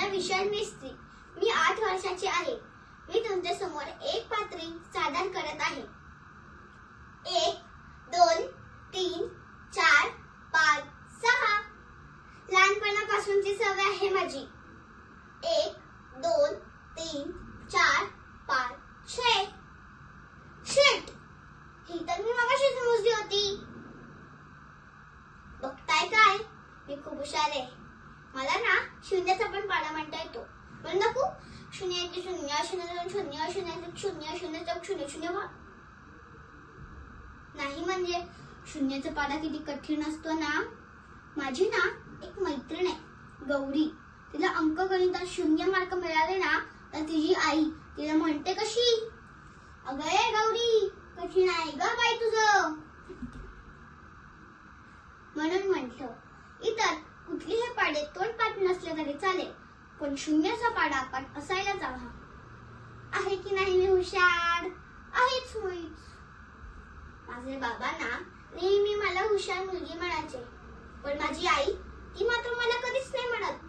माझा विशाल मिस्त्री. मी 8 वर्षाची आहे. मी तुमच्या समोर एक पात्री सादर करत आहे. 1 2 3 4 5 6. लहानपणापासूनची सवय आहे माझी. 1 2 3 4 5 6. शिट, ही तर मी मगाशीच मोजली होती. बघताय काय, मी खूप हुशार आहे. मला ना शून्याचा पण पाडा म्हणता येतो. पण नको, 0 1 0 0 2 0 0 1 0 0 4 0 0 नाही. म्हणजे शून्याचा पाडा किती कठीण असतो ना. माझी ना एक मैत्रीण आहे गौरी. तिला अंकगणितात 0 मार्क मिळाले ना तर तिची आई तिला म्हणते कशी, अगं ए गौरी, कठीण आहे ग बाई तुझं. म्हणून म्हटलं, इतर कुठलीही पाडे तोंडपाठ नसले तरी चालेल, पण शून्याचा पाडा आपण असायलाच हवा. आहे की नाही मी हुशार? आहेच होईच. माझे बाबा ना नेहमी मला हुशार मुलगी म्हणायचे, पण माझी आई ती मात्र मला कधीच नाही म्हणत.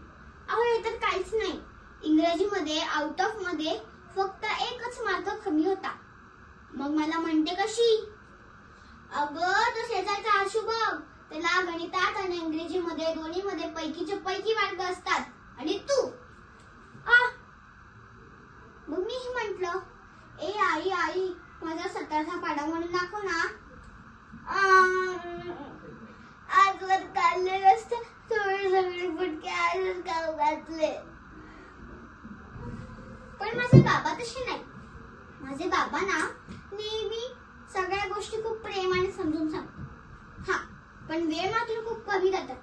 अहो हे तर काहीच नाही. इंग्रजीमध्ये आउट ऑफ मध्ये फक्त 1च मार्क कमी होता. मग मला म्हणते कशी, अगं तो शेजारचा आशू बघ, त्याला गणितात आणि इंग्रजीमध्ये दोन्हीमध्ये पैकीचे पैकी मार्क असतात, आणि तू मग मीही म्हंटल, ए आई आई, माझा 17चा पाडा म्हणून दाखव ना. आजवर काढले रस्ते सगळे फुटके आजच गाव घातले. पण माझे बाबा तसे नाही. माझे बाबा ना नेहमी सगळ्या गोष्टी खूप प्रेमाने समजून सांगतात. हा, पण वेळ मात्र खूप कमी देतात.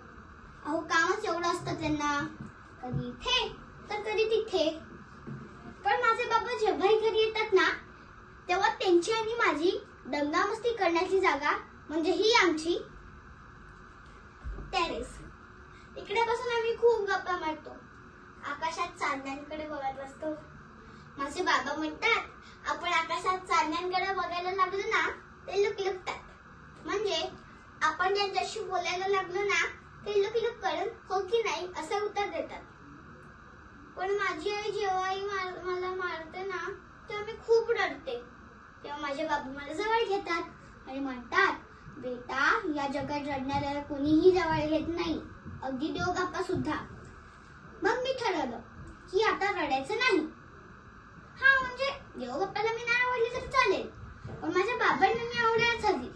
अहो कामच एवढं असतं त्यांना, कधी इथे तर कधी तिथे. पण माझे बाबा जेव्हाही घरी येतात ना, तेव्हा त्यांची आणि माझी दंगामस्ती करण्याची जागा म्हणजे ही आमची टेरेस. इकडे बसून आम्ही खूप गप्पा मारतो, आकाशात चांदण्यांकडे बघत बसतो. माझे बाबा म्हणतात, आपण आकाशात चांदण्यांकडे बघायला लागलो ना ते लुकलुकतात. म्हणजे आपण त्यांच्याशी बोलायला लागलो ना ते लुकलुक करून हो की नाही असं उत्तर देतात. पण माझी आई जेव्हाही मला मारते ना तेव्हा मी खूप रडते. तेव्हा माझे बाबा मला जवळ घेतात आणि म्हणतात, बेटा, या जगात रडणाऱ्याला कोणीही जवळ घेत नाही, अगदी देवबाप्पा सुद्धा. मग मी ठरवलं की आता रडायचं नाही. हा, म्हणजे देवबाप्पाला मी नाही आवडली तरी चालेल, पण माझ्या बाबांना मी आवडायलाच हवी.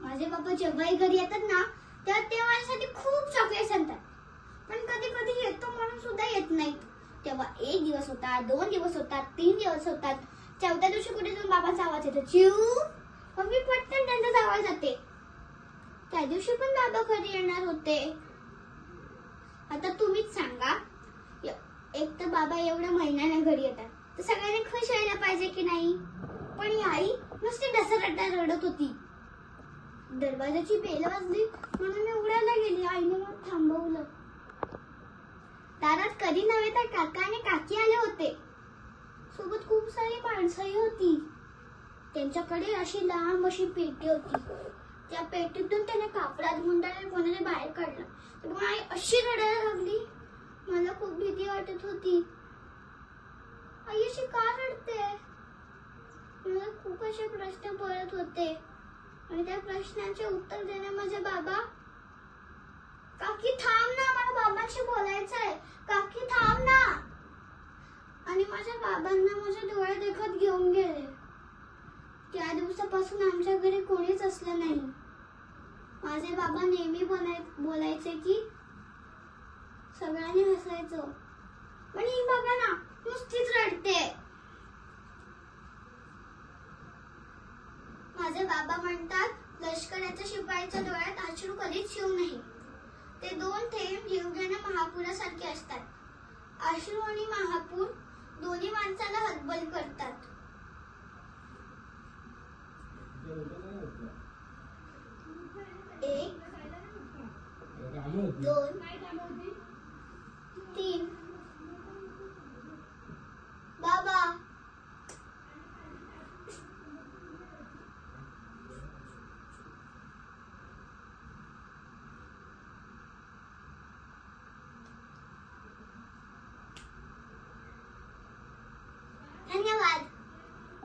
माझे बाबा जेव्हाही घरी येतात ना तेव्हा ते माझ्यासाठी खूप चॉकलेट्स आणतात. पण कधी कधी येतो म्हणून सुद्धा येत नाहीत. तेव्हा 1 दिवस होतात, 2 दिवस होतात, 3 दिवस होतात. 4थ्या दिवशी कुठे जाऊन बाबांचा आवाज येतो, चिऊ. मग मी पटकन त्यांच्या जवळ जाते. त्या दिवशी पण बाबा घरी येणार होते. आता तुम्हीच सांगा, एक तर बाबा एवढ्या महिन्याने घरी येतात तर सगळ्यांनी खुश व्हायला पाहिजे की नाही. पण ही आई नुसती ढसरडा रडत होती. दरवाजाची बेल वाजली म्हणून मी उघडायला गेली. आईने मग थांबवलं. दारात कधी नव्हे तर काका आणि काकी आले होते. सोबत खूप सारी माणसंही होती. त्यांच्याकडे अशी लांब अशी पेटी होती. त्या पेटीतून त्याने कापडात गुंडाळून कोणाने बाहेर काढलं. तर आई अशी रडायला लागली. मला खूप भीती वाटत होती. आई अशी का रडते? मला खूप असे प्रश्न पडत होते आणि त्या प्रश्नांचे उत्तर देणे माझे बाबा, काकी थांब ना, मला बाबांशी बोलायचंय, काकी थांब ना. आणि माझ्या बाबांना माझ्या डोळ्यात देखत घेऊन गेले. त्या दिवसापासून आमच्या घरी कोणीच असलं नाही. माझे बाबा नेहमी बोलायचे की सगळ्यांनी हसायचं, पण ही बघा ना नुसतीच रडते. माझे बाबा म्हणतात, लष्कराच्या शिपाईच्या डोळ्यात अश्रू कधीच येऊ नये. ते 2 थेंब जीवघेण्या महापुरासारखे असतात. अश्रू आणि महापूर दोन्ही माणसाला हतबल करतात. 1 2 3. बाबा, धन्यवाद.